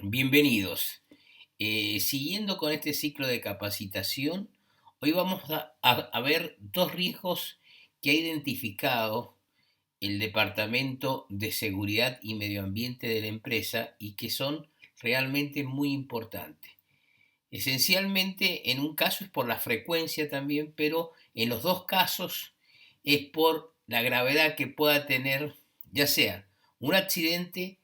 Bienvenidos. Siguiendo con este ciclo de capacitación, hoy vamos a ver dos riesgos que ha identificado el Departamento de Seguridad y Medio Ambiente de la empresa y que son realmente muy importantes. Esencialmente, en un caso es por la frecuencia también, pero en los dos casos es por la gravedad que pueda tener, ya sea un accidente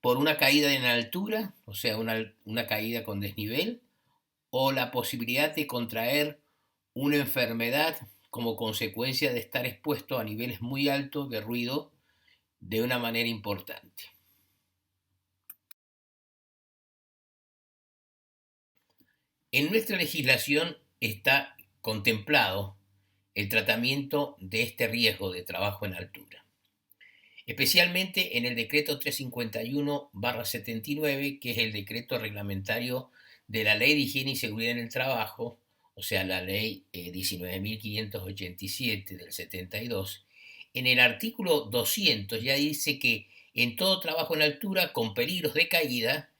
por una caída en altura, o sea, una caída con desnivel, o la posibilidad de contraer una enfermedad como consecuencia de estar expuesto a niveles muy altos de ruido de una manera importante. En nuestra legislación está contemplado el tratamiento de este riesgo de trabajo en altura, especialmente en el decreto 351/79, que es el decreto reglamentario de la Ley de Higiene y Seguridad en el Trabajo, o sea, la Ley 19.587 del 72. En el artículo 200 ya dice que en todo trabajo en altura con peligros de caída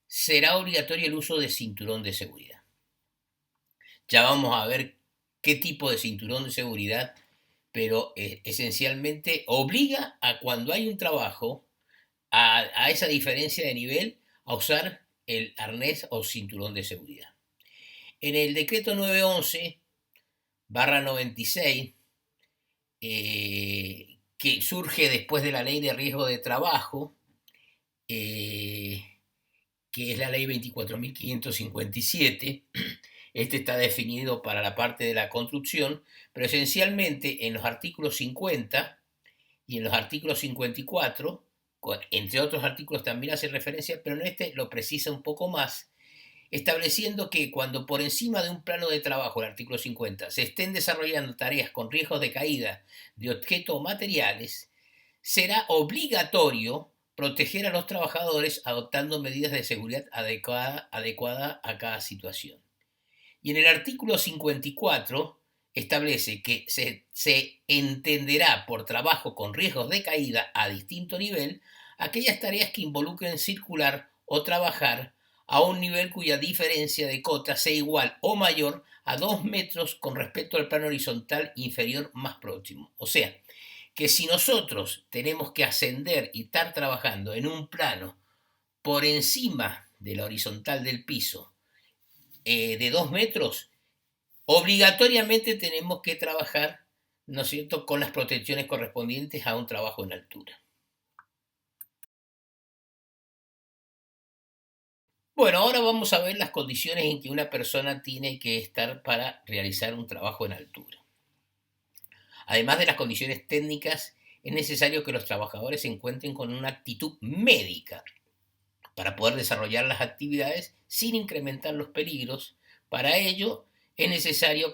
será obligatorio el uso de cinturón de seguridad. Ya vamos a ver qué tipo de cinturón de seguridad, pero esencialmente obliga a, cuando hay un trabajo, a esa diferencia de nivel, a usar el arnés o cinturón de seguridad. En el decreto 911/96, que surge después de la ley de riesgo de trabajo, eh, que es la ley 24.557, este está definido para la parte de la construcción, pero esencialmente en los artículos 50 y en los artículos 54, entre otros artículos también hace referencia, pero en este lo precisa un poco más, estableciendo que cuando por encima de un plano de trabajo, el artículo 50, se estén desarrollando tareas con riesgos de caída de objetos o materiales, será obligatorio proteger a los trabajadores adoptando medidas de seguridad adecuadas a cada situación. Y en el artículo 54 establece que se entenderá por trabajo con riesgos de caída a distinto nivel aquellas tareas que involucren circular o trabajar a un nivel cuya diferencia de cota sea igual o mayor a 2 metros con respecto al plano horizontal inferior más próximo. O sea, que si nosotros tenemos que ascender y estar trabajando en un plano por encima de la horizontal del piso de 2 metros, obligatoriamente tenemos que trabajar, ¿no es cierto?, con las protecciones correspondientes a un trabajo en altura. Bueno, ahora vamos a ver las condiciones en que una persona tiene que estar para realizar un trabajo en altura. Además de las condiciones técnicas, es necesario que los trabajadores se encuentren con una actitud médica para poder desarrollar las actividades sin incrementar los peligros. Para ello es necesario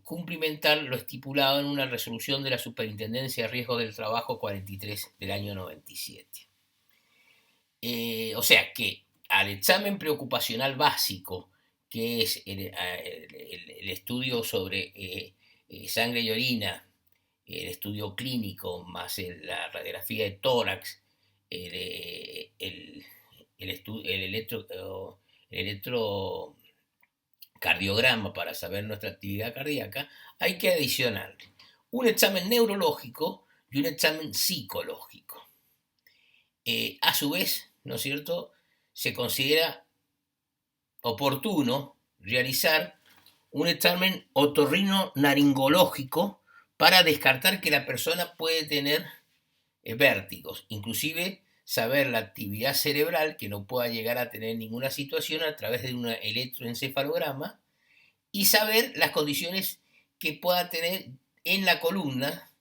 cumplimentar lo estipulado en una resolución de la Superintendencia de Riesgos del Trabajo 43 del año 97. O sea que al examen preocupacional básico, que es el estudio sobre sangre y orina, el estudio clínico, más la radiografía de tórax, el, el, el electrocardiograma para saber nuestra actividad cardíaca, hay que adicionar un examen neurológico y un examen psicológico. A su vez, ¿no es cierto?, se considera oportuno realizar un examen otorrino-naringológico para descartar que la persona puede tener vértigos, inclusive saber la actividad cerebral que no pueda llegar a tener ninguna situación a través de un electroencefalograma y saber las condiciones que pueda tener en la columna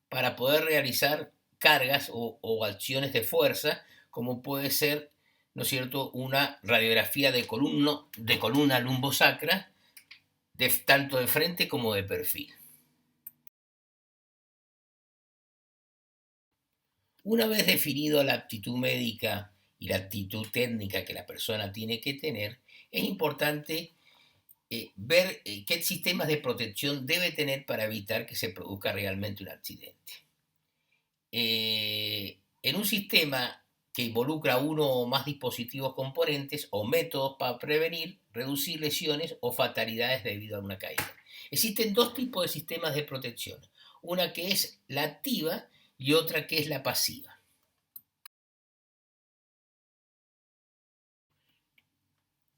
para poder realizar cargas o acciones de fuerza, como puede ser, ¿no es cierto?, una radiografía de columna lumbosacra, tanto de frente como de perfil. Una vez definido la aptitud médica y la aptitud técnica que la persona tiene que tener, es importante ver qué sistemas de protección debe tener para evitar que se produzca realmente un accidente. En un sistema que involucra uno o más dispositivos componentes o métodos para prevenir, reducir lesiones o fatalidades debido a una caída. Existen dos tipos de sistemas de protección, una que es la activa y otra que es la pasiva.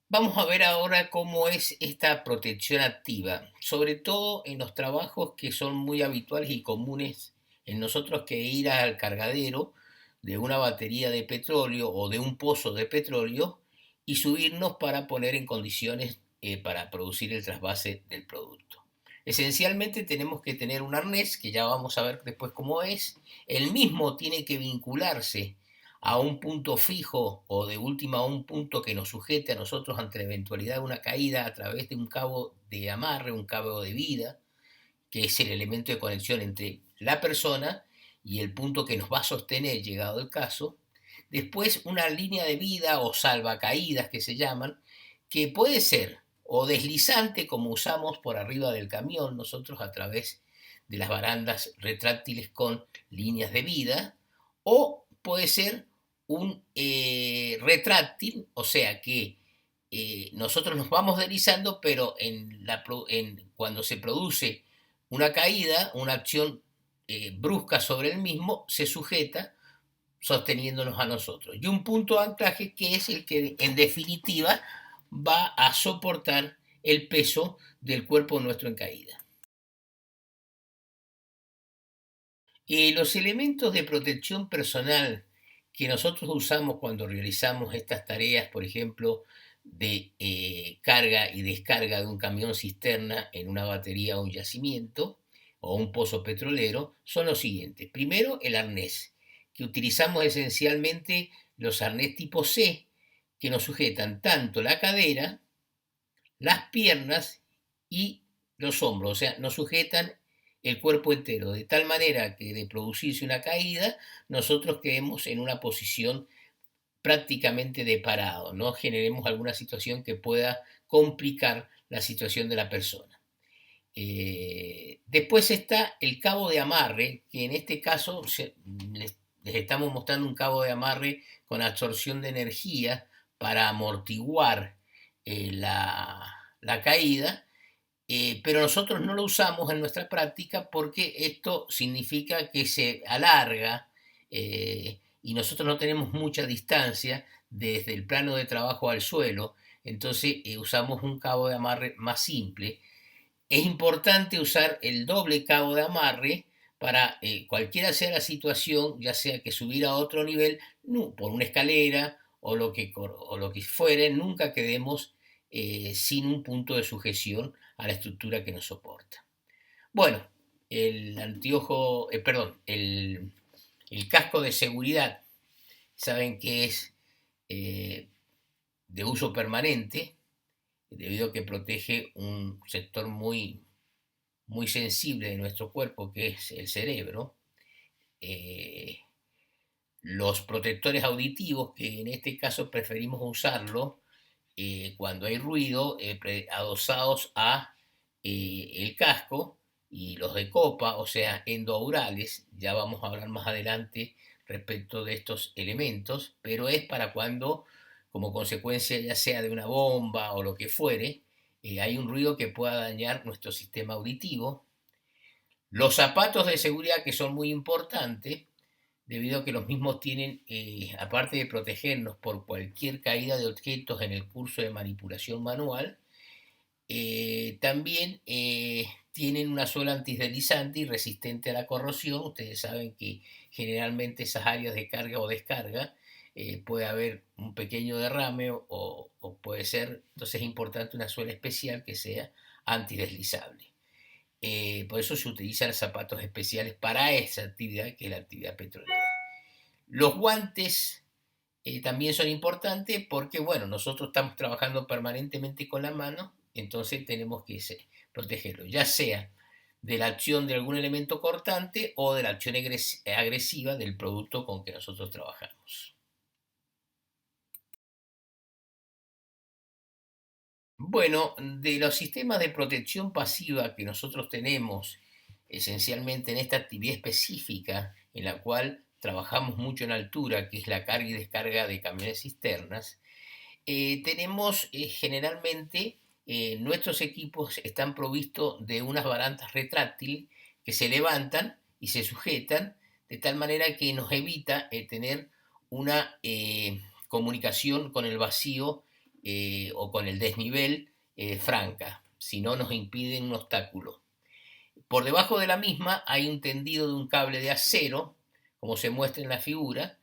Vamos a ver ahora cómo es esta protección activa, sobre todo en los trabajos que son muy habituales y comunes en nosotros, que ir al cargadero de una batería de petróleo o de un pozo de petróleo y subirnos para poner en condiciones para producir el trasvase del producto. Esencialmente tenemos que tener un arnés, que ya vamos a ver después cómo es. El mismo tiene que vincularse a un punto fijo o de última a un punto que nos sujete a nosotros ante la eventualidad de una caída a través de un cabo de amarre, un cabo de vida, que es el elemento de conexión entre la persona y el punto que nos va a sostener llegado el caso. Después una línea de vida o salvacaídas que se llaman, que puede ser o deslizante como usamos por arriba del camión nosotros a través de las barandas retráctiles con líneas de vida, o puede ser un retráctil, o sea que nosotros nos vamos deslizando, pero cuando se produce una caída, una acción brusca sobre el mismo, se sujeta sosteniéndonos a nosotros. Y un punto de anclaje que es el que en definitiva va a soportar el peso del cuerpo nuestro en caída. Los elementos de protección personal que nosotros usamos cuando realizamos estas tareas, por ejemplo, de carga y descarga de un camión cisterna en una batería o un yacimiento o un pozo petrolero, son los siguientes. Primero, el arnés, que utilizamos esencialmente los arnés tipo C, que nos sujetan tanto la cadera, las piernas y los hombros, o sea, nos sujetan el cuerpo entero, de tal manera que de producirse una caída, nosotros quedemos en una posición prácticamente de parado, no generemos alguna situación que pueda complicar la situación de la persona. Después está el cabo de amarre, que en este caso les estamos mostrando un cabo de amarre con absorción de energía para amortiguar la caída, pero nosotros no lo usamos en nuestra práctica porque esto significa que se alarga y nosotros no tenemos mucha distancia desde el plano de trabajo al suelo, entonces usamos un cabo de amarre más simple. Es importante usar el doble cabo de amarre para cualquiera sea la situación, ya sea que subir a otro nivel, por una escalera o lo que fuere, nunca quedemos sin un punto de sujeción a la estructura que nos soporta. Bueno, el anteojo, perdón, el casco de seguridad, saben que es de uso permanente, debido a que protege un sector muy, muy sensible de nuestro cuerpo, que es el cerebro. Los protectores auditivos, que en este caso preferimos usarlo cuando hay ruido, adosados a el casco, y los de copa, o sea, endoaurales, ya vamos a hablar más adelante respecto de estos elementos, pero es para cuando, como consecuencia ya sea de una bomba o lo que fuere, hay un ruido que pueda dañar nuestro sistema auditivo. Los zapatos de seguridad, que son muy importantes, debido a que los mismos tienen, aparte de protegernos por cualquier caída de objetos en el curso de manipulación manual, también tienen una suela antideslizante y resistente a la corrosión. Ustedes saben que generalmente esas áreas de carga o descarga puede haber un pequeño derrame o puede ser, entonces es importante una suela especial que sea antideslizable. Por eso se utilizan zapatos especiales para esa actividad, que es la actividad petrolera. Los guantes también son importantes porque, bueno, nosotros estamos trabajando permanentemente con la mano, entonces tenemos que protegerlo, ya sea de la acción de algún elemento cortante o de la acción agresiva del producto con que nosotros trabajamos. Bueno, de los sistemas de protección pasiva que nosotros tenemos, esencialmente en esta actividad específica, en la cual trabajamos mucho en altura, que es la carga y descarga de camiones cisternas, tenemos generalmente nuestros equipos están provistos de unas barandas retráctiles que se levantan y se sujetan de tal manera que nos evita tener una comunicación con el vacío o con el desnivel franca, si no nos impiden un obstáculo. Por debajo de la misma hay un tendido de un cable de acero, como se muestra en la figura,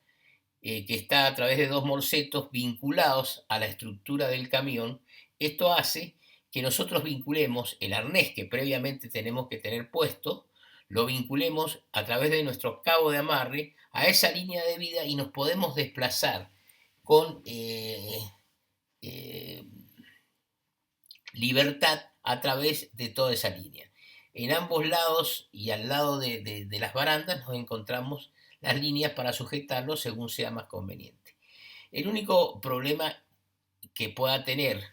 que está a través de dos morsetos vinculados a la estructura del camión. Esto hace que nosotros vinculemos el arnés que previamente tenemos que tener puesto, lo vinculemos a través de nuestro cabo de amarre a esa línea de vida y nos podemos desplazar con libertad a través de toda esa línea. En ambos lados y al lado de las barandas nos encontramos las líneas para sujetarlo según sea más conveniente. El único problema que pueda tener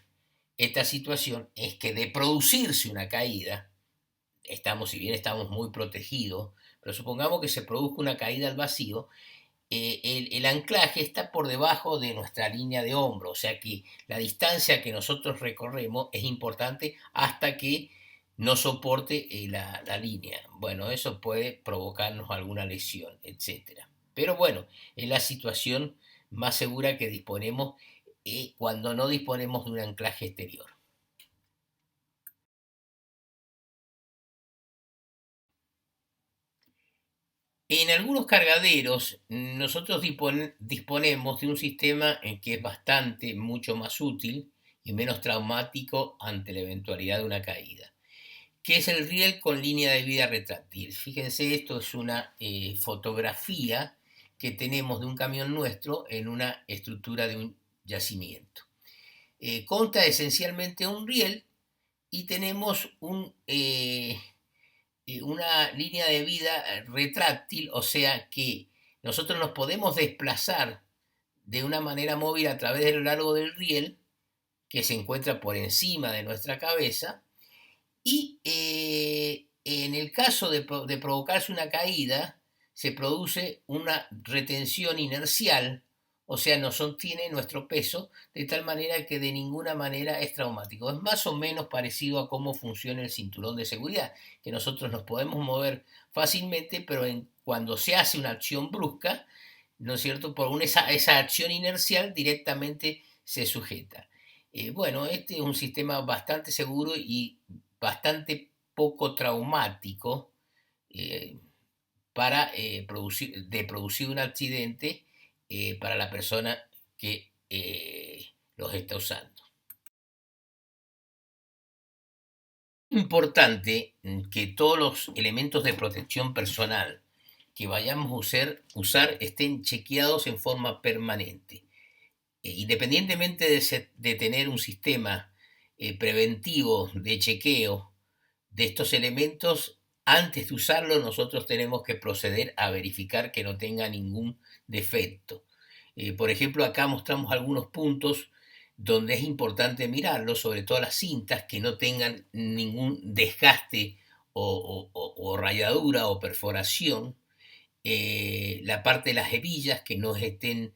esta situación es que de producirse una caída, si bien estamos muy protegidos, pero supongamos que se produzca una caída al vacío, el anclaje está por debajo de nuestra línea de hombro, o sea que la distancia que nosotros recorremos es importante hasta que no soporte la línea. Bueno, eso puede provocarnos alguna lesión, etcétera. Pero bueno, es la situación más segura que disponemos cuando no disponemos de un anclaje exterior. En algunos cargaderos nosotros disponemos de un sistema que es mucho más útil y menos traumático ante la eventualidad de una caída, que es el riel con línea de vida retráctil. Fíjense, esto es una fotografía que tenemos de un camión nuestro en una estructura de un yacimiento. Consta esencialmente de un riel y tenemos una línea de vida retráctil, o sea que nosotros nos podemos desplazar de una manera móvil a través de lo largo del riel que se encuentra por encima de nuestra cabeza y en el caso de provocarse una caída se produce una retención inercial, o sea, nos sostiene nuestro peso de tal manera que de ninguna manera es traumático. Es más o menos parecido a cómo funciona el cinturón de seguridad, que nosotros nos podemos mover fácilmente, pero cuando se hace una acción brusca, ¿no es cierto? Esa acción inercial directamente se sujeta. Bueno, este es un sistema bastante seguro y bastante poco traumático eh, para producir un accidente para la persona que los está usando. Importante que todos los elementos de protección personal que vayamos a usar estén chequeados en forma permanente. Independientemente de tener un sistema preventivo de chequeo de estos elementos, antes de usarlo nosotros tenemos que proceder a verificar que no tenga ningún defecto. Por ejemplo, acá mostramos algunos puntos donde es importante mirarlo, sobre todo las cintas que no tengan ningún desgaste o rayadura o perforación, la parte de las hebillas que no estén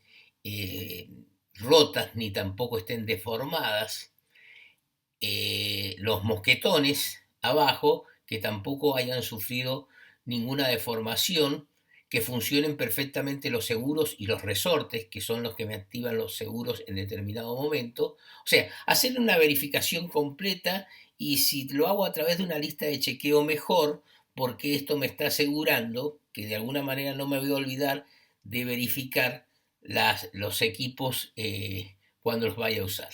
rotas ni tampoco estén deformadas, los mosquetones abajo que tampoco hayan sufrido ninguna deformación, que funcionen perfectamente los seguros y los resortes, que son los que me activan los seguros en determinado momento. O sea, hacer una verificación completa y si lo hago a través de una lista de chequeo mejor, porque esto me está asegurando que de alguna manera no me voy a olvidar de verificar los equipos cuando los vaya a usar.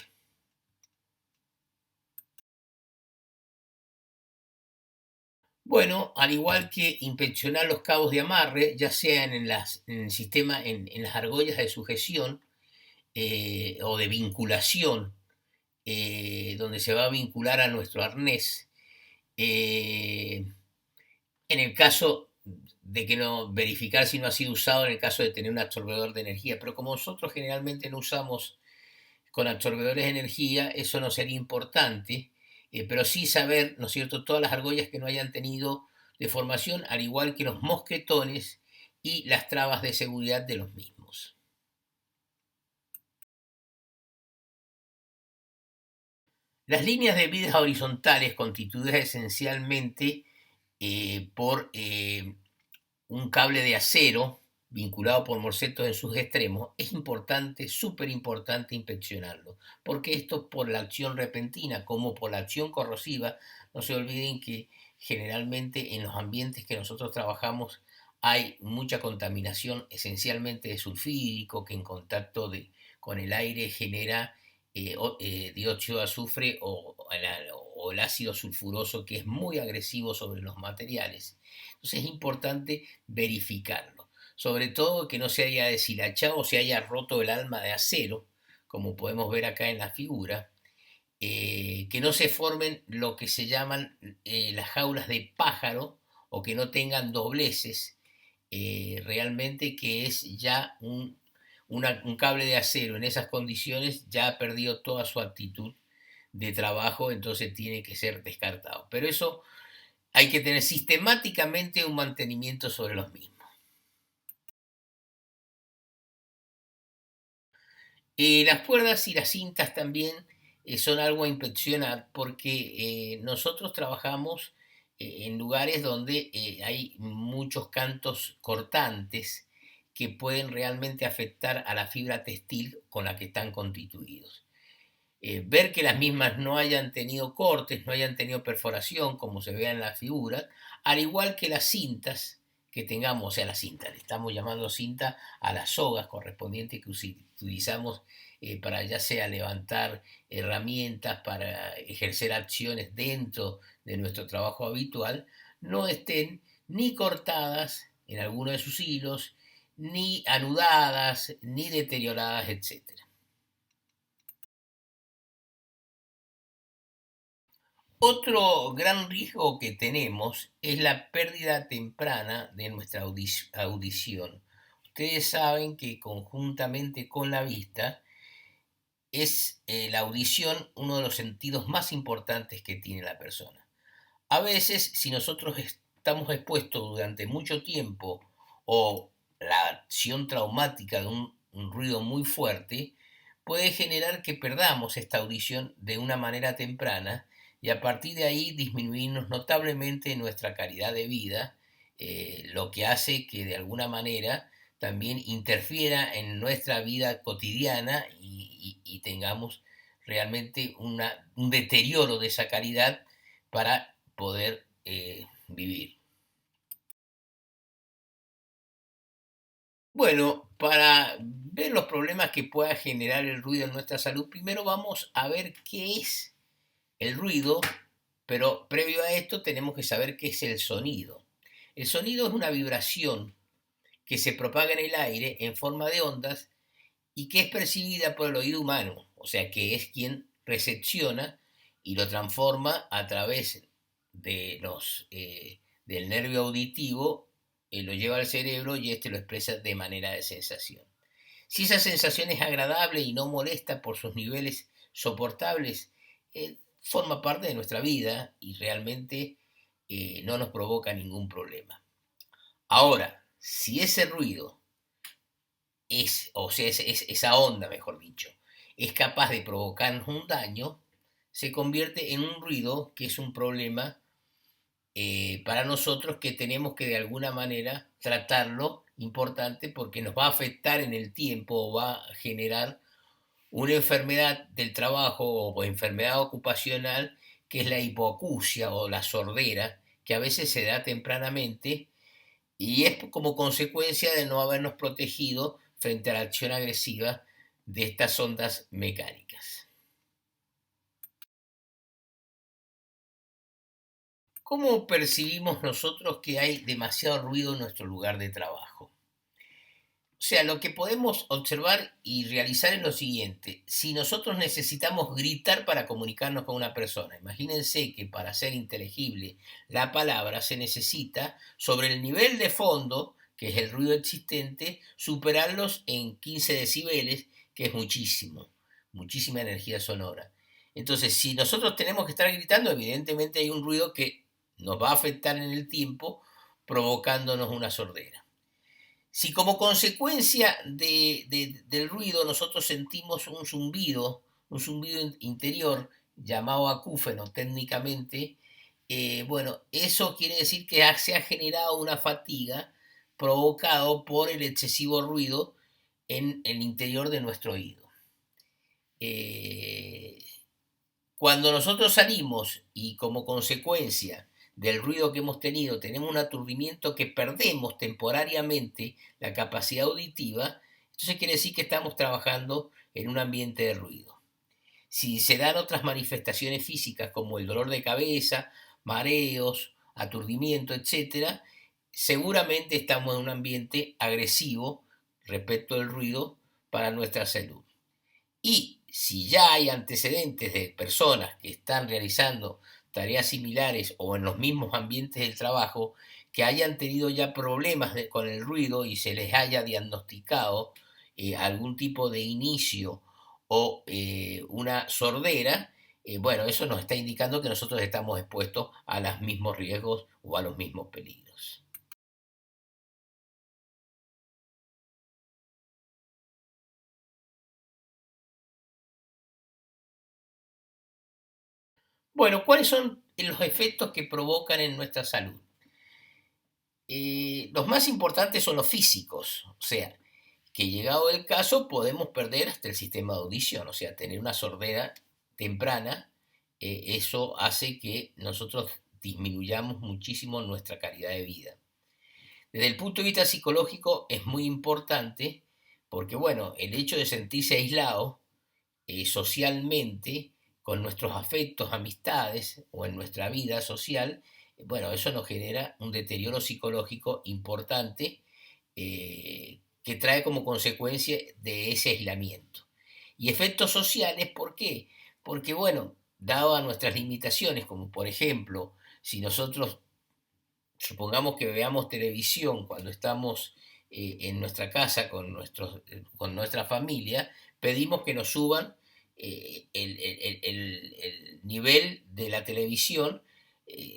Bueno, al igual que inspeccionar los cabos de amarre, ya sean en el sistema, en las argollas de sujeción o de vinculación, donde se va a vincular a nuestro arnés, eh, en el caso de que no verificar si no ha sido usado en el caso de tener un absorbedor de energía, pero como nosotros generalmente no usamos con absorbedores de energía, eso no sería importante, pero sí saber, ¿no es cierto?, todas las argollas que no hayan tenido deformación, al igual que los mosquetones y las trabas de seguridad de los mismos. Las líneas de vida horizontales, constituidas esencialmente por un cable de acero vinculado por morsetos en sus extremos, es importante, súper importante inspeccionarlo, porque esto por la acción repentina como por la acción corrosiva, no se olviden que generalmente en los ambientes que nosotros trabajamos hay mucha contaminación, esencialmente de sulfídico, que en contacto con el aire genera dióxido de azufre o el ácido sulfuroso, que es muy agresivo sobre los materiales. Entonces es importante verificarlo, sobre todo que no se haya deshilachado o se haya roto el alma de acero, como podemos ver acá en la figura, que no se formen lo que se llaman las jaulas de pájaro, o que no tengan dobleces, realmente que es ya un cable de acero en esas condiciones ya ha perdido toda su actitud de trabajo, entonces tiene que ser descartado. Pero eso hay que tener sistemáticamente un mantenimiento sobre los mismos. Las cuerdas y las cintas también son algo a inspeccionar, porque nosotros trabajamos en lugares donde hay muchos cantos cortantes que pueden realmente afectar a la fibra textil con la que están constituidos. Ver que las mismas no hayan tenido cortes, no hayan tenido perforación, como se ve en la figura, al igual que las cintas que tengamos, o sea, la cinta, le estamos llamando cinta a las sogas correspondientes que utilizamos para ya sea levantar herramientas, para ejercer acciones dentro de nuestro trabajo habitual, no estén ni cortadas en alguno de sus hilos, ni anudadas, ni deterioradas, etc. Otro gran riesgo que tenemos es la pérdida temprana de nuestra audición. Ustedes saben que conjuntamente con la vista es la audición uno de los sentidos más importantes que tiene la persona. A veces, si nosotros estamos expuestos durante mucho tiempo o la acción traumática de un ruido muy fuerte, puede generar que perdamos esta audición de una manera temprana y a partir de ahí disminuirnos notablemente nuestra calidad de vida, lo que hace que de alguna manera también interfiera en nuestra vida cotidiana y tengamos realmente un deterioro de esa calidad para poder vivir. Bueno, para ver los problemas que pueda generar el ruido en nuestra salud, primero vamos a ver qué es el ruido, pero previo a esto tenemos que saber qué es el sonido. El sonido es una vibración que se propaga en el aire en forma de ondas y que es percibida por el oído humano, o sea que es quien recepciona y lo transforma a través de del nervio auditivo, lo lleva al cerebro y este lo expresa de manera de sensación. Si esa sensación es agradable y no molesta por sus niveles soportables, forma parte de nuestra vida y realmente no nos provoca ningún problema. Ahora, si ese ruido o sea, esa onda, mejor dicho, es capaz de provocarnos un daño, se convierte en un ruido que es un problema para nosotros, que tenemos que de alguna manera tratarlo importante, porque nos va a afectar en el tiempo o va a generar una enfermedad del trabajo o enfermedad ocupacional, que es la hipoacusia o la sordera, que a veces se da tempranamente y es como consecuencia de no habernos protegido frente a la acción agresiva de estas ondas mecánicas. ¿Cómo percibimos nosotros que hay demasiado ruido en nuestro lugar de trabajo? O sea, lo que podemos observar y realizar es lo siguiente: si nosotros necesitamos gritar para comunicarnos con una persona, imagínense que para ser inteligible la palabra se necesita, sobre el nivel de fondo, que es el ruido existente, superarlos en 15 decibeles, que es muchísimo, muchísima energía sonora. Entonces, si nosotros tenemos que estar gritando, evidentemente hay un ruido que nos va a afectar en el tiempo, provocándonos una sordera. Si como consecuencia del ruido nosotros sentimos un zumbido interior llamado acúfeno técnicamente, bueno, eso quiere decir que se ha generado una fatiga provocado por el excesivo ruido en el interior de nuestro oído. Eh, Cuando nosotros salimos y como consecuencia del ruido que hemos tenido tenemos un aturdimiento que perdemos temporariamente la capacidad auditiva, entonces quiere decir que estamos trabajando en un ambiente de ruido. Si se dan otras manifestaciones físicas como el dolor de cabeza, mareos, aturdimiento, etcétera, seguramente estamos en un ambiente agresivo respecto del ruido para nuestra salud. Y si ya hay antecedentes de personas que están realizando tareas similares o en los mismos ambientes del trabajo, que hayan tenido ya problemas con el ruido y se les haya diagnosticado algún tipo de inicio o una sordera, bueno, eso nos está indicando que nosotros estamos expuestos a los mismos riesgos o a los mismos peligros. Bueno, ¿cuáles son los efectos que provocan en nuestra salud? Los más importantes son los físicos, o sea, que llegado el caso podemos perder hasta el sistema de audición, o sea, tener una sordera temprana, eso hace que nosotros disminuyamos muchísimo nuestra calidad de vida. Desde el punto de vista psicológico es muy importante porque, bueno, el hecho de sentirse aislado socialmente, con nuestros afectos, amistades o en nuestra vida social, bueno, eso nos genera un deterioro psicológico importante que trae como consecuencia de ese aislamiento. Y efectos sociales, ¿por qué? Porque, bueno, dado a nuestras limitaciones, como por ejemplo, si nosotros supongamos que veamos televisión cuando estamos en nuestra casa con nuestra familia, pedimos que nos suban el nivel de la televisión,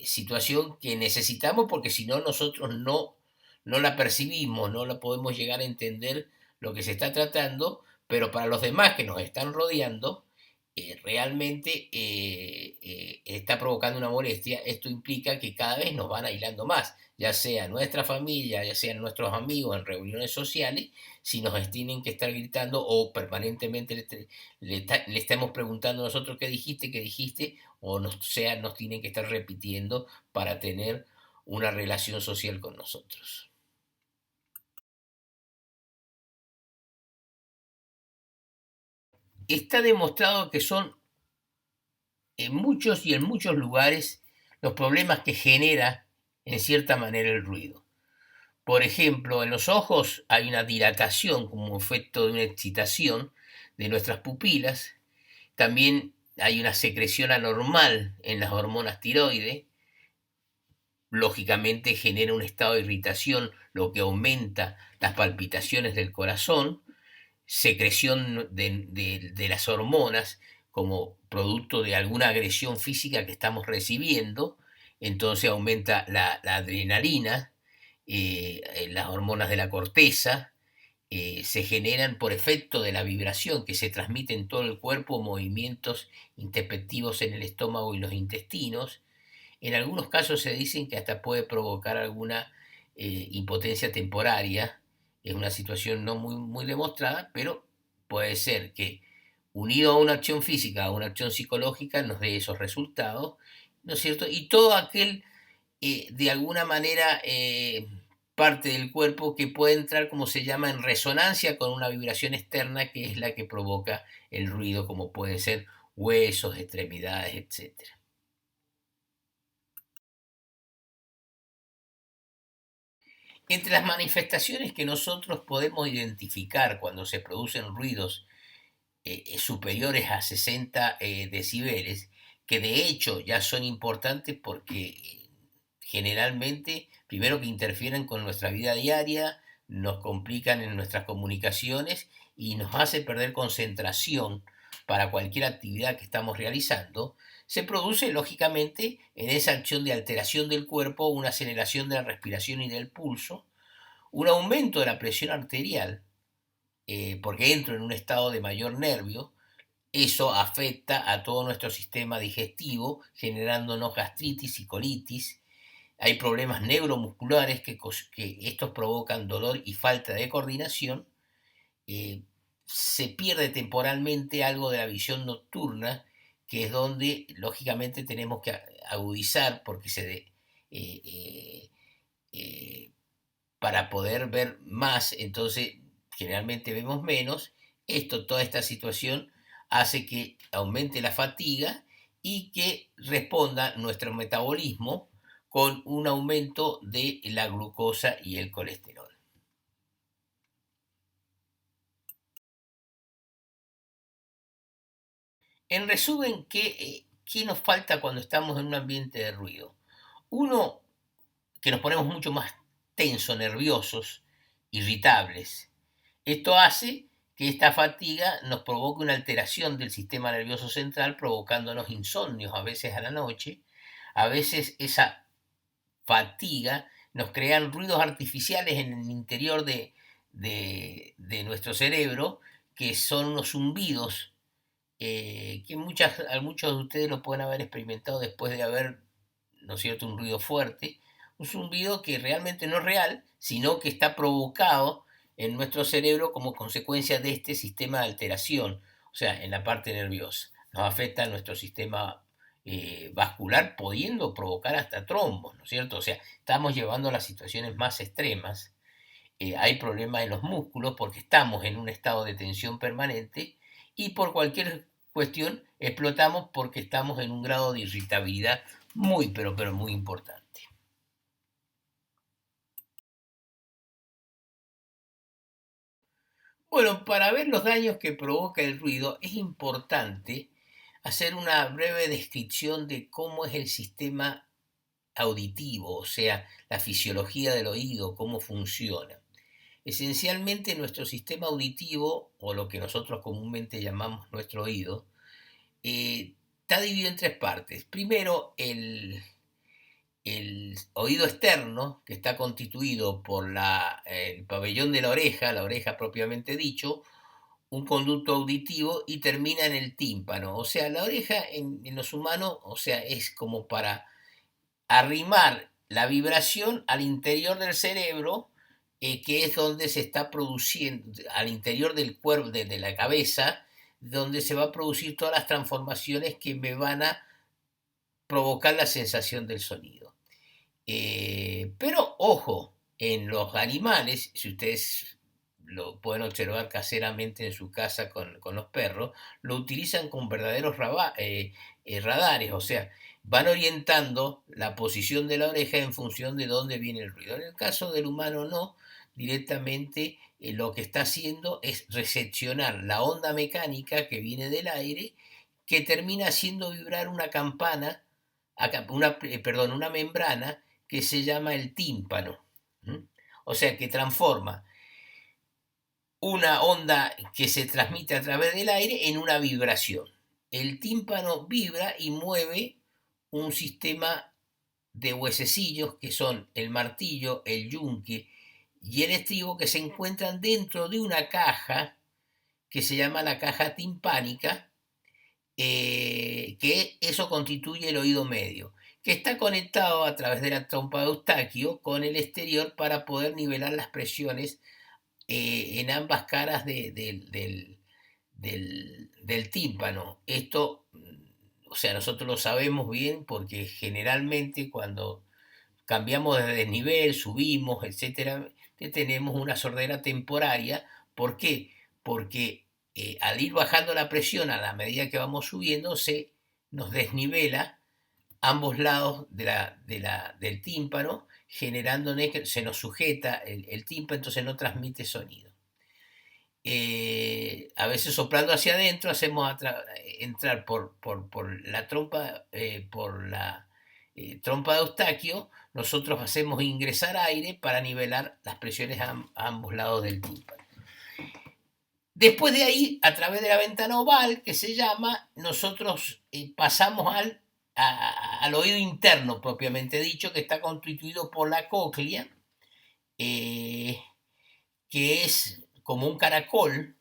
situación que necesitamos porque si no nosotros no la percibimos, no la podemos llegar a entender lo que se está tratando, pero para los demás que nos están rodeando, realmente está provocando una molestia. Esto implica que cada vez nos van aislando más, ya sea nuestra familia, ya sean nuestros amigos en reuniones sociales, si nos tienen que estar gritando o permanentemente le estamos preguntando a nosotros qué dijiste, o nos tienen que estar repitiendo para tener una relación social con nosotros. Está demostrado que son en muchos y en muchos lugares los problemas que genera en cierta manera el ruido. Por ejemplo, en los ojos hay una dilatación como efecto de una excitación de nuestras pupilas. También hay una secreción anormal en las hormonas tiroides. Lógicamente genera un estado de irritación, lo que aumenta las palpitaciones del corazón, secreción de las hormonas como producto de alguna agresión física que estamos recibiendo, entonces aumenta la adrenalina, las hormonas de la corteza, se generan por efecto de la vibración que se transmite en todo el cuerpo, movimientos introspectivos en el estómago y los intestinos. En algunos casos se dicen que hasta puede provocar alguna impotencia temporaria. Es una situación no muy demostrada, pero puede ser que unido a una acción física, a una acción psicológica, nos dé esos resultados, ¿no es cierto? Y todo aquel, de alguna manera, parte del cuerpo que puede entrar, como se llama, en resonancia con una vibración externa que es la que provoca el ruido, como pueden ser huesos, extremidades, etcétera. Entre las manifestaciones que nosotros podemos identificar cuando se producen ruidos superiores a 60 decibeles, que de hecho ya son importantes porque generalmente, primero que interfieren con nuestra vida diaria, nos complican en nuestras comunicaciones y nos hace perder concentración para cualquier actividad que estamos realizando, se produce lógicamente en esa acción de alteración del cuerpo una aceleración de la respiración y del pulso, un aumento de la presión arterial, porque entro en un estado de mayor nervio. Eso afecta a todo nuestro sistema digestivo, generándonos gastritis y colitis. Hay problemas neuromusculares que estos provocan dolor y falta de coordinación. eh, Se pierde temporalmente algo de la visión nocturna, que es donde lógicamente tenemos que agudizar porque eh, eh, para poder ver más, entonces generalmente vemos menos. Toda esta situación hace que aumente la fatiga y que responda nuestro metabolismo con un aumento de la glucosa y el colesterol. En resumen, ¿qué nos falta cuando estamos en un ambiente de ruido? Uno, que nos ponemos mucho más tensos, nerviosos, irritables. Esto hace que esta fatiga nos provoque una alteración del sistema nervioso central, provocándonos insomnios a veces a la noche. A veces esa fatiga nos crea ruidos artificiales en el interior de nuestro cerebro, que son unos zumbidos que a muchos de ustedes lo pueden haber experimentado después de haber, ¿no es cierto?, un ruido fuerte, un zumbido que realmente no es real, sino que está provocado en nuestro cerebro como consecuencia de este sistema de alteración, o sea, en la parte nerviosa. Nos afecta a nuestro sistema vascular, pudiendo provocar hasta trombos, ¿no es cierto? O sea, estamos llevando a las situaciones más extremas. Hay problemas en los músculos porque estamos en un estado de tensión permanente y por cualquier cuestión explotamos porque estamos en un grado de irritabilidad muy, pero muy importante. Bueno, para ver los daños que provoca el ruido es importante hacer una breve descripción de cómo es el sistema auditivo, o sea, la fisiología del oído, cómo funciona. Esencialmente nuestro sistema auditivo, o lo que nosotros comúnmente llamamos nuestro oído, está dividido en tres partes. Primero, el oído externo, que está constituido por el pabellón de la oreja propiamente dicho, un conducto auditivo y termina en el tímpano. O sea, la oreja en los humanos, o sea, es como para arrimar la vibración al interior del cerebro, que es donde se está produciendo, al interior del cuerpo, de la cabeza, donde se va a producir todas las transformaciones que me van a provocar la sensación del sonido. Pero ojo, en los animales, si ustedes lo pueden observar caseramente en su casa con los perros, lo utilizan con verdaderos radares, o sea, van orientando la posición de la oreja en función de dónde viene el ruido. En el caso del humano no, directamente lo que está haciendo es recepcionar la onda mecánica que viene del aire, que termina haciendo vibrar una campana, una membrana que se llama el tímpano. O sea, que transforma una onda que se transmite a través del aire en una vibración. El tímpano vibra y mueve un sistema de huesecillos que son el martillo, el yunque y el estribo, que se encuentran dentro de una caja que se llama la caja timpánica, que eso constituye el oído medio, que está conectado a través de la trompa de Eustaquio con el exterior para poder nivelar las presiones en ambas caras del tímpano. Esto, o sea, nosotros lo sabemos bien porque generalmente cuando cambiamos de desnivel, subimos, etcétera, tenemos una sordera temporaria. ¿Por qué? Porque al ir bajando la presión a la medida que vamos subiendo, se nos desnivela ambos lados del tímpano, generando que se nos sujeta el tímpano, entonces no transmite sonido. A veces soplando hacia adentro hacemos entrar por la trompa, trompa de Eustaquio, nosotros hacemos ingresar aire para nivelar las presiones a ambos lados del tímpano. Después de ahí, a través de la ventana oval, que se llama, nosotros pasamos al oído interno, propiamente dicho, que está constituido por la cóclea, eh, que es como un caracol,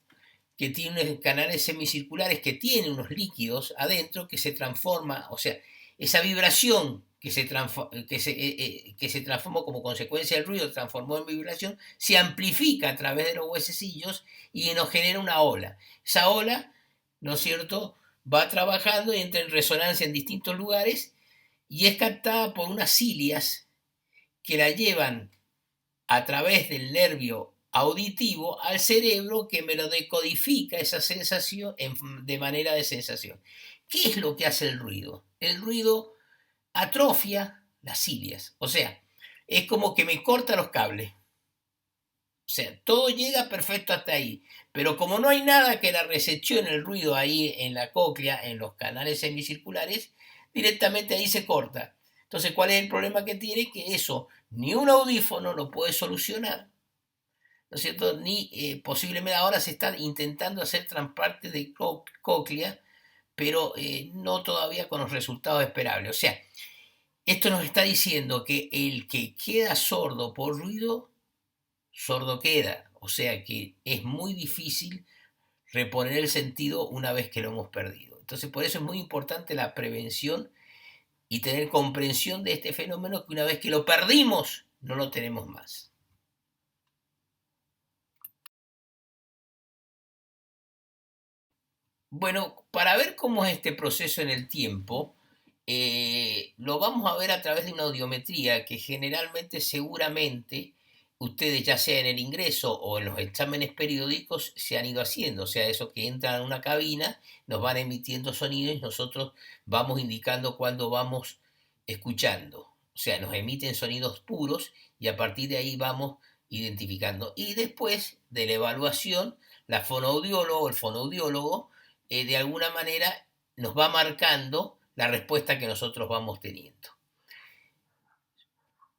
que tiene unos canales semicirculares, que tiene unos líquidos adentro que se transforma, o sea, esa vibración que se transformó como consecuencia del ruido, transformó en vibración, se amplifica a través de los huesecillos y nos genera una ola. Esa ola, ¿no es cierto?, va trabajando y entra en resonancia en distintos lugares y es captada por unas cilias que la llevan a través del nervio auditivo al cerebro, que me lo decodifica esa sensación de manera de sensación. ¿Qué es lo que hace el ruido? El ruido atrofia las cilias, o sea, es como que me corta los cables. O sea, todo llega perfecto hasta ahí, pero como no hay nada que la recepcione el ruido ahí en la cóclea, en los canales semicirculares, directamente ahí se corta. Entonces, ¿cuál es el problema que tiene? Que eso ni un audífono lo puede solucionar, ¿no es cierto? Ni posiblemente ahora se está intentando hacer trasplante de cóclea, pero no todavía con los resultados esperables. O sea, esto nos está diciendo que el que queda sordo por ruido, sordo queda. O sea que es muy difícil reponer el sentido una vez que lo hemos perdido. Entonces, por eso es muy importante la prevención y tener comprensión de este fenómeno, que una vez que lo perdimos, no lo tenemos más. Bueno, para ver cómo es este proceso en el tiempo, lo vamos a ver a través de una audiometría que generalmente, seguramente, ustedes ya sea en el ingreso o en los exámenes periódicos se han ido haciendo. O sea, eso que entran a una cabina, nos van emitiendo sonidos y nosotros vamos indicando cuándo vamos escuchando. O sea, nos emiten sonidos puros y a partir de ahí vamos identificando. Y después de la evaluación, la fonoaudiólogo o el fonoaudiólogo de alguna manera nos va marcando la respuesta que nosotros vamos teniendo.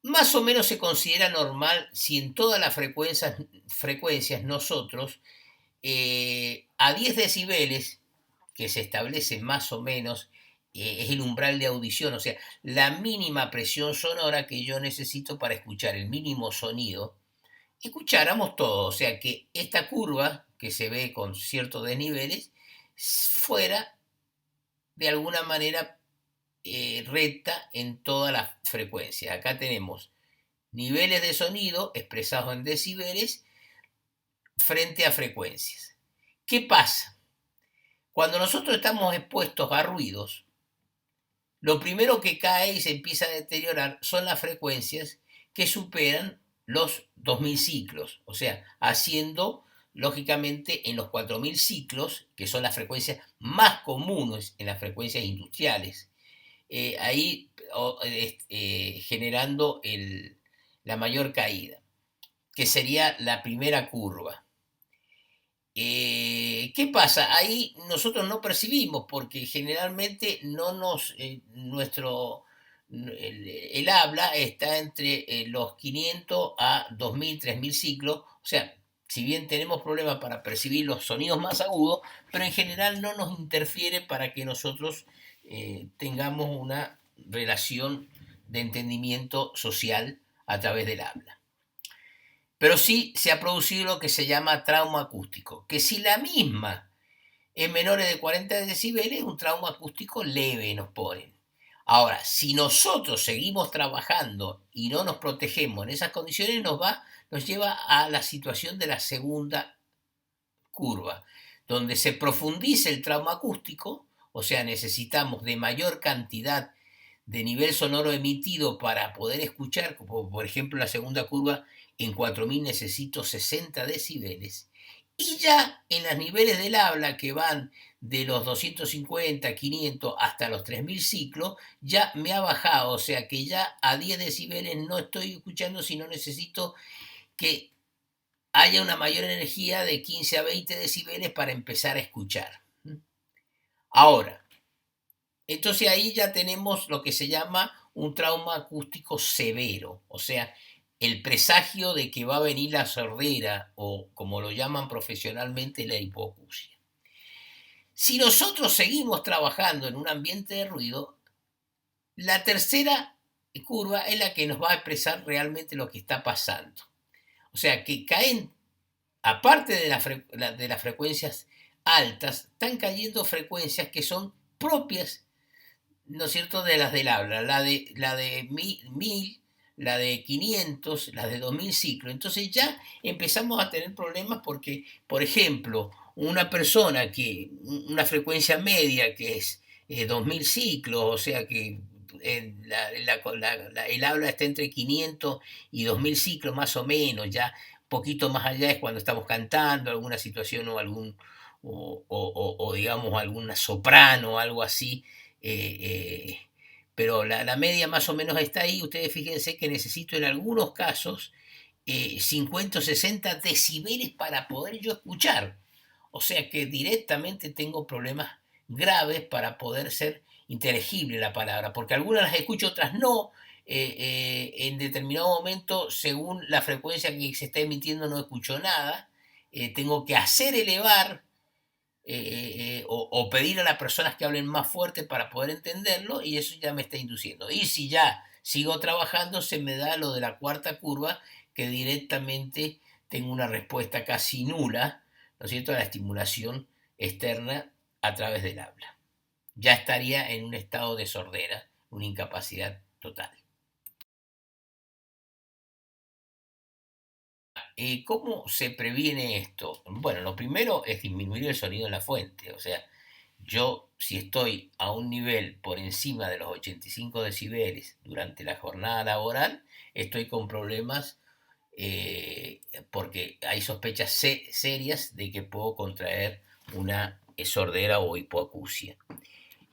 Más o menos se considera normal si en todas las frecuencias nosotros a 10 decibeles, que se establece más o menos, es el umbral de audición, o sea, la mínima presión sonora que yo necesito para escuchar el mínimo sonido, escucháramos todo, o sea, que esta curva que se ve con ciertos desniveles fuera de alguna manera recta en todas las frecuencias. Acá tenemos niveles de sonido expresados en decibeles frente a frecuencias. ¿Qué pasa? Cuando nosotros estamos expuestos a ruidos, lo primero que cae y se empieza a deteriorar son las frecuencias que superan los 2000 ciclos, o sea, haciendo lógicamente en los 4000 ciclos, que son las frecuencias más comunes en las frecuencias industriales, ahí generando la mayor caída, que sería la primera curva. ¿Qué pasa? Ahí nosotros no percibimos porque generalmente no nos, el habla está entre los 500 a 2000, 3000 ciclos, o sea, si bien tenemos problemas para percibir los sonidos más agudos, pero en general no nos interfiere para que nosotros tengamos una relación de entendimiento social a través del habla. Pero sí se ha producido lo que se llama trauma acústico, que si la misma es menores de 40 decibeles, un trauma acústico leve nos ponen. Ahora, si nosotros seguimos trabajando y no nos protegemos en esas condiciones, nos lleva a la situación de la segunda curva, donde se profundiza el trauma acústico, o sea, necesitamos de mayor cantidad de nivel sonoro emitido para poder escuchar, como por ejemplo la segunda curva, en 4000 necesito 60 decibeles. Y ya en los niveles del habla que van de los 250, 500 hasta los 3000 ciclos, ya me ha bajado, o sea que ya a 10 decibeles no estoy escuchando, sino necesito que haya una mayor energía de 15 a 20 decibeles para empezar a escuchar. Ahora, entonces ahí ya tenemos lo que se llama un trauma acústico severo, o sea, el presagio de que va a venir la sordera o, como lo llaman profesionalmente, la hipoacusia. Si nosotros seguimos trabajando en un ambiente de ruido, la tercera curva es la que nos va a expresar realmente lo que está pasando. O sea, que caen, aparte de, de las frecuencias altas, están cayendo frecuencias que son propias, ¿no es cierto?, de las del habla, la de 1000, la de 500, la de 2000 ciclos. Entonces ya empezamos a tener problemas porque, por ejemplo, una persona que, una frecuencia media que es 2000 ciclos, o sea que el habla está entre 500 y 2000 ciclos más o menos, ya poquito más allá es cuando estamos cantando alguna situación o algún, o digamos alguna soprano o algo así, eh, eh, pero la media más o menos está ahí. Ustedes fíjense que necesito en algunos casos 50 o 60 decibeles para poder yo escuchar. O sea que directamente tengo problemas graves para poder ser inteligible la palabra, porque algunas las escucho, otras no. En determinado momento, según la frecuencia que se está emitiendo, no escucho nada. Tengo que hacer elevar o pedir a las personas que hablen más fuerte para poder entenderlo, y eso ya me está induciendo. Y si ya sigo trabajando, se me da lo de la cuarta curva, que directamente tengo una respuesta casi nula, ¿no es cierto?, a la estimulación externa a través del habla. Ya estaría en un estado de sordera, una incapacidad total. ¿Cómo se previene esto? Bueno, lo primero es disminuir el sonido en la fuente. O sea, yo, si estoy a un nivel por encima de los 85 decibeles durante la jornada laboral, estoy con problemas, porque hay sospechas serias de que puedo contraer una sordera o hipoacusia.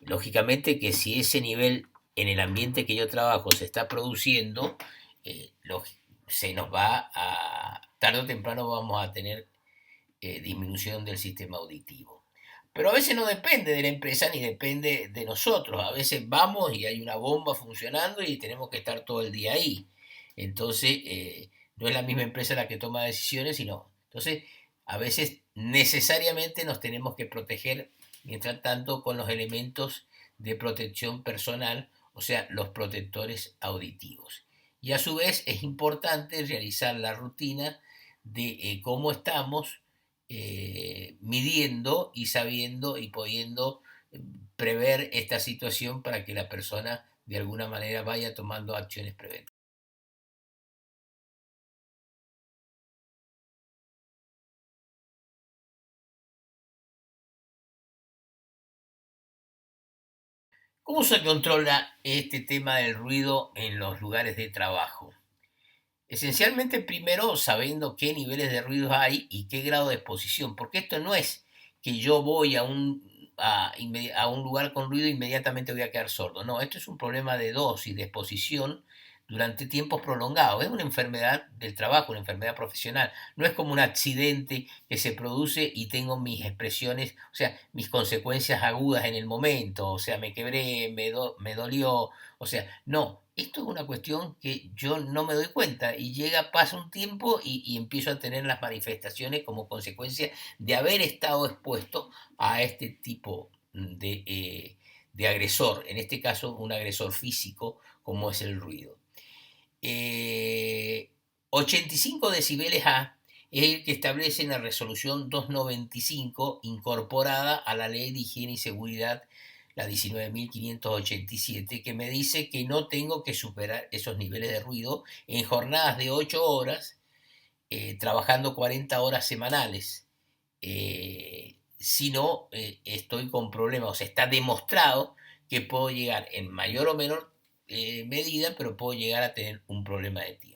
Lógicamente que si ese nivel en el ambiente que yo trabajo se está produciendo, se nos va a, tarde o temprano vamos a tener disminución del sistema auditivo. Pero a veces no depende de la empresa ni depende de nosotros. A veces vamos y hay una bomba funcionando y tenemos que estar todo el día ahí. Entonces, no es la misma empresa la que toma decisiones, sino... Entonces, a veces necesariamente nos tenemos que proteger, mientras tanto, con los elementos de protección personal, o sea, los protectores auditivos. Y a su vez es importante realizar la rutina de cómo estamos, midiendo y sabiendo y pudiendo prever esta situación para que la persona de alguna manera vaya tomando acciones preventivas. ¿Cómo se controla este tema del ruido en los lugares de trabajo? Esencialmente, primero sabiendo qué niveles de ruidos hay y qué grado de exposición, porque esto no es que yo voy a un lugar con ruido e inmediatamente voy a quedar sordo. No, esto es un problema de dosis, de exposición durante tiempos prolongados. Es una enfermedad del trabajo, una enfermedad profesional. No es como un accidente que se produce y tengo mis expresiones, o sea, mis consecuencias agudas en el momento, o sea, me quebré, me dolió, o sea, no, esto es una cuestión que yo no me doy cuenta y llega, pasa un tiempo y empiezo a tener las manifestaciones como consecuencia de haber estado expuesto a este tipo de agresor, en este caso un agresor físico como es el ruido. 85 decibeles A es el que establece en la resolución 295 incorporada a la ley de higiene y seguridad, la 19.587, que me dice que no tengo que superar esos niveles de ruido en jornadas de 8 horas, trabajando 40 horas semanales. Si no, estoy con problemas. O sea, está demostrado que puedo llegar en mayor o menor medida, pero puedo llegar a tener un problema de tiempo.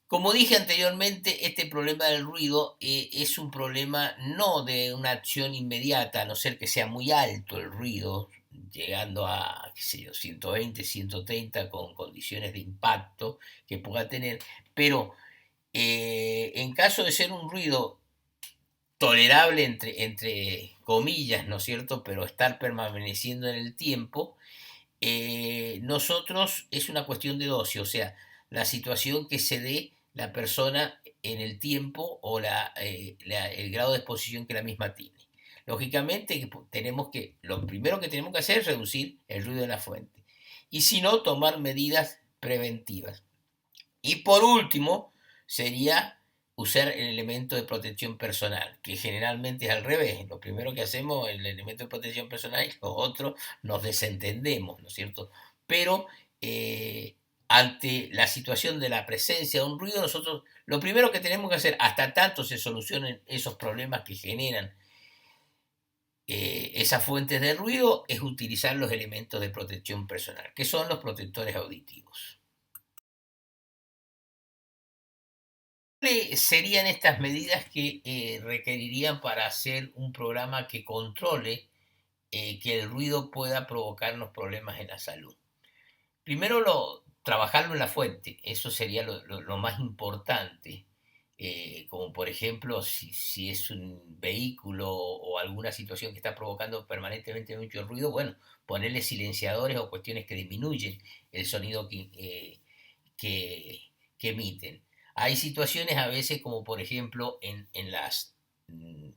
Como dije anteriormente, este problema del ruido es un problema no de una acción inmediata, a no ser que sea muy alto el ruido, llegando a, qué sé yo, 120, 130, con condiciones de impacto que pueda tener, pero en caso de ser un ruido tolerable entre comillas, ¿no es cierto?, pero estar permaneciendo en el tiempo, nosotros es una cuestión de dosis, o sea, la situación que se dé la persona en el tiempo o el grado de exposición que la misma tiene. Lógicamente tenemos que, lo primero que tenemos que hacer es reducir el ruido de la fuente y si no, tomar medidas preventivas. Y por último, sería usar el elemento de protección personal, que generalmente es al revés. Lo primero que hacemos, el elemento de protección personal, y los otros nos desentendemos, ¿no es cierto? Pero ante la situación de la presencia de un ruido, nosotros lo primero que tenemos que hacer, hasta tanto se solucionen esos problemas que generan esas fuentes de ruido, es utilizar los elementos de protección personal, que son los protectores auditivos. ¿Cuáles serían estas medidas que requerirían para hacer un programa que controle que el ruido pueda provocarnos problemas en la salud? Primero, trabajarlo en la fuente, eso sería lo más importante, como por ejemplo si es un vehículo o alguna situación que está provocando permanentemente mucho ruido, bueno, ponerle silenciadores o cuestiones que disminuyen el sonido que, que emiten. Hay situaciones a veces como por ejemplo en las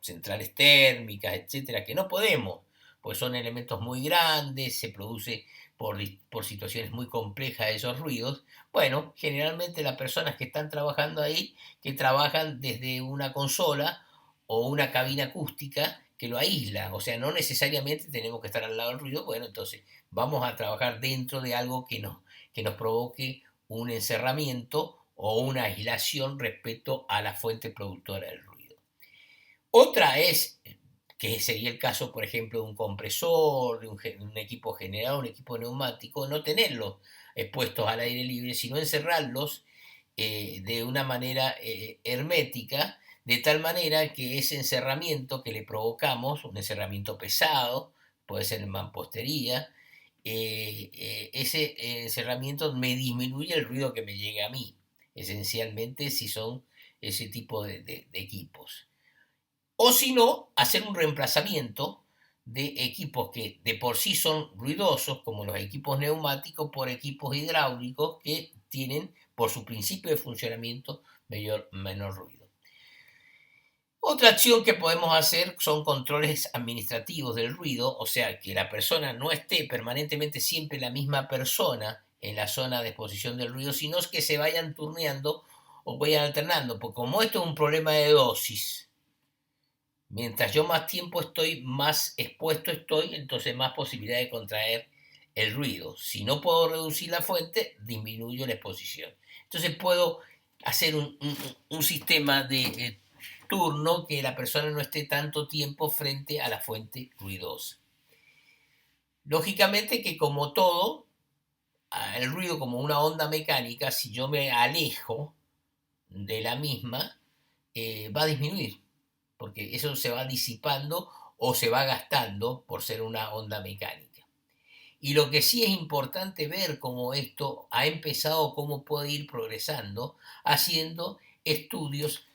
centrales térmicas, etcétera, que no podemos, pues son elementos muy grandes, se produce por situaciones muy complejas esos ruidos. Bueno, generalmente las personas que están trabajando ahí, que trabajan desde una consola o una cabina acústica que lo aísla, o sea, no necesariamente tenemos que estar al lado del ruido, bueno, entonces vamos a trabajar dentro de algo que nos provoque un encerramiento o una aislación respecto a la fuente productora del ruido. Otra es, que sería el caso, por ejemplo, de un compresor, un equipo generador, un equipo neumático, no tenerlos expuestos al aire libre, sino encerrarlos de una manera hermética, de tal manera que ese encerramiento que le provocamos, un encerramiento pesado, puede ser en mampostería, ese encerramiento me disminuye el ruido que me llega a mí, esencialmente si son ese tipo de equipos. O si no, hacer un reemplazamiento de equipos que de por sí son ruidosos, como los equipos neumáticos, por equipos hidráulicos que tienen, por su principio de funcionamiento, menor ruido. Otra acción que podemos hacer son controles administrativos del ruido, o sea, que la persona no esté permanentemente siempre la misma persona en la zona de exposición del ruido, sino que se vayan turneando o vayan alternando, porque como esto es un problema de dosis, mientras yo más tiempo estoy, más expuesto estoy, entonces más posibilidad de contraer el ruido. Si no puedo reducir la fuente, disminuyo la exposición. Entonces puedo hacer un sistema de turno que la persona no esté tanto tiempo frente a la fuente ruidosa. Lógicamente que como todo, el ruido como una onda mecánica, si yo me alejo de la misma, va a disminuir, porque eso se va disipando o se va gastando por ser una onda mecánica. Y lo que sí es importante ver cómo esto ha empezado, cómo puede ir progresando, haciendo estudios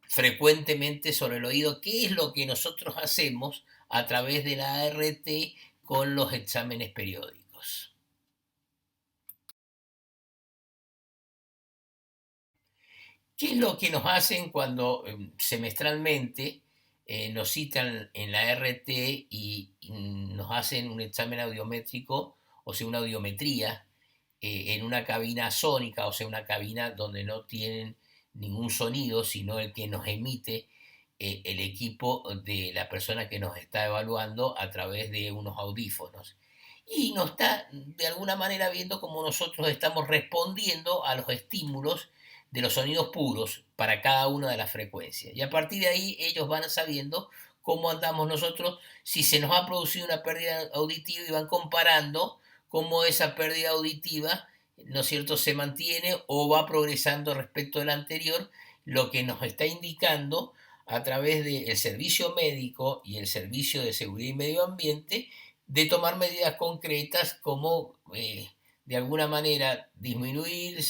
frecuentemente sobre el oído, qué es lo que nosotros hacemos a través de la ART con los exámenes periódicos. ¿Qué es lo que nos hacen cuando semestralmente nos citan en la RT y nos hacen un examen audiométrico, o sea, una audiometría, en una cabina sónica, o sea, una cabina donde no tienen ningún sonido, sino el que nos emite el equipo de la persona que nos está evaluando a través de unos audífonos? Y nos está de alguna manera viendo cómo nosotros estamos respondiendo a los estímulos de los sonidos puros para cada una de las frecuencias. Y a partir de ahí ellos van sabiendo cómo andamos nosotros, si se nos ha producido una pérdida auditiva, y van comparando cómo esa pérdida auditiva, ¿no es cierto?, se mantiene o va progresando respecto al anterior, lo que nos está indicando a través del servicio médico y el servicio de seguridad y medio ambiente de tomar medidas concretas como de alguna manera disminuir,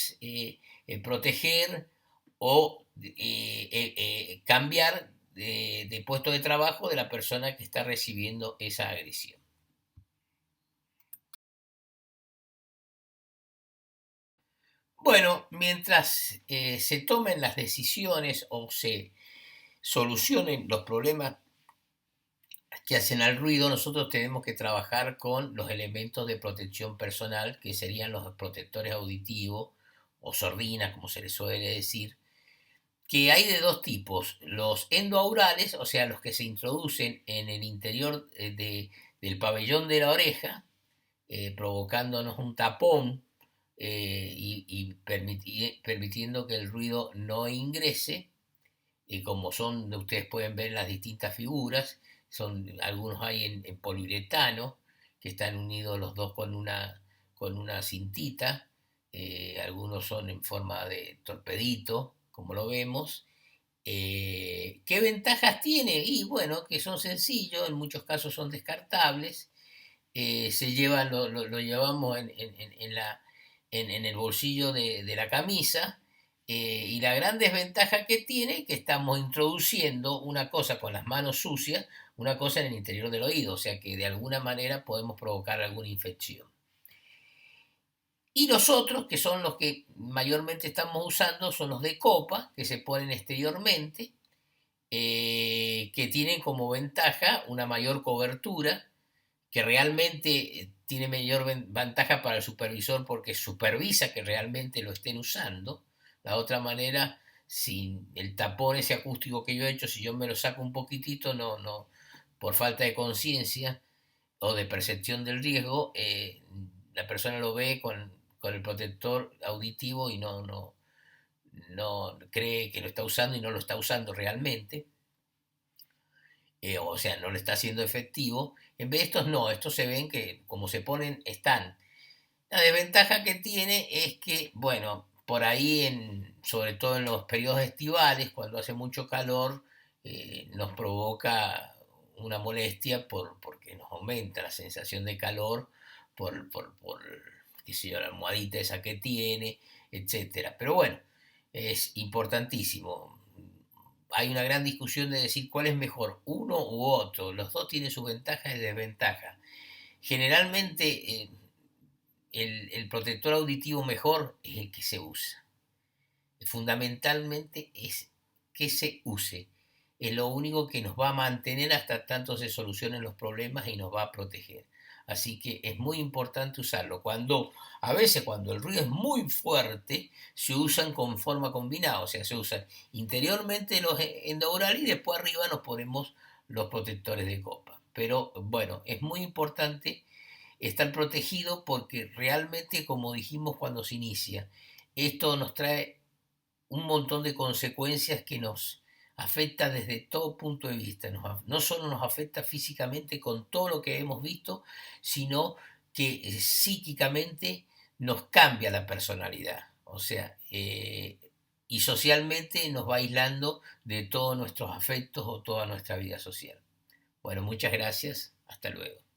proteger o cambiar de puesto de trabajo de la persona que está recibiendo esa agresión. Bueno, mientras se tomen las decisiones o se solucionen los problemas que hacen al ruido, nosotros tenemos que trabajar con los elementos de protección personal, que serían los protectores auditivos o sordina, como se le suele decir, que hay de dos tipos: los endoaurales, o sea, los que se introducen en el interior del pabellón de la oreja, provocándonos un tapón y permitiendo que el ruido no ingrese, como son, ustedes pueden ver en las distintas figuras, algunos hay en poliuretano, que están unidos los dos con una cintita, algunos son en forma de torpedito, como lo vemos. ¿Qué ventajas tiene? Y bueno, que son sencillos, en muchos casos son descartables, lo llevamos en el bolsillo de la camisa, y la gran desventaja que tiene es que estamos introduciendo una cosa con las manos sucias, una cosa en el interior del oído, o sea que de alguna manera podemos provocar alguna infección. Y los otros, que son los que mayormente estamos usando, son los de copa, que se ponen exteriormente, que tienen como ventaja una mayor cobertura, que realmente tiene mayor ventaja para el supervisor porque supervisa que realmente lo estén usando. La otra manera, sin el tapón ese acústico que yo he hecho, si yo me lo saco un poquitito, por falta de conciencia o de percepción del riesgo, la persona lo ve con el protector auditivo y no cree que lo está usando y no lo está usando realmente, o sea, no le está haciendo efectivo. En vez de estos no, estos se ven que como se ponen, están. La desventaja que tiene es que, bueno, por ahí, sobre todo en los periodos estivales, cuando hace mucho calor, nos provoca una molestia porque nos aumenta la sensación de calor por qué sé yo, la almohadita esa que tiene, etcétera. Pero bueno, es importantísimo. Hay una gran discusión de decir cuál es mejor, uno u otro. Los dos tienen sus ventajas y desventajas. Generalmente, el protector auditivo mejor es el que se usa. Fundamentalmente es que se use. Es lo único que nos va a mantener hasta tanto se solucionen los problemas y nos va a proteger. Así que es muy importante usarlo. A veces cuando el ruido es muy fuerte, se usan con forma combinada, o sea, se usan interiormente los endoaurales y después arriba nos ponemos los protectores de copa. Pero bueno, es muy importante estar protegido porque realmente, como dijimos cuando se inicia, esto nos trae un montón de consecuencias que nos afecta desde todo punto de vista. No solo nos afecta físicamente con todo lo que hemos visto, sino que psíquicamente nos cambia la personalidad. O sea, y socialmente nos va aislando de todos nuestros afectos o toda nuestra vida social. Bueno, muchas gracias. Hasta luego.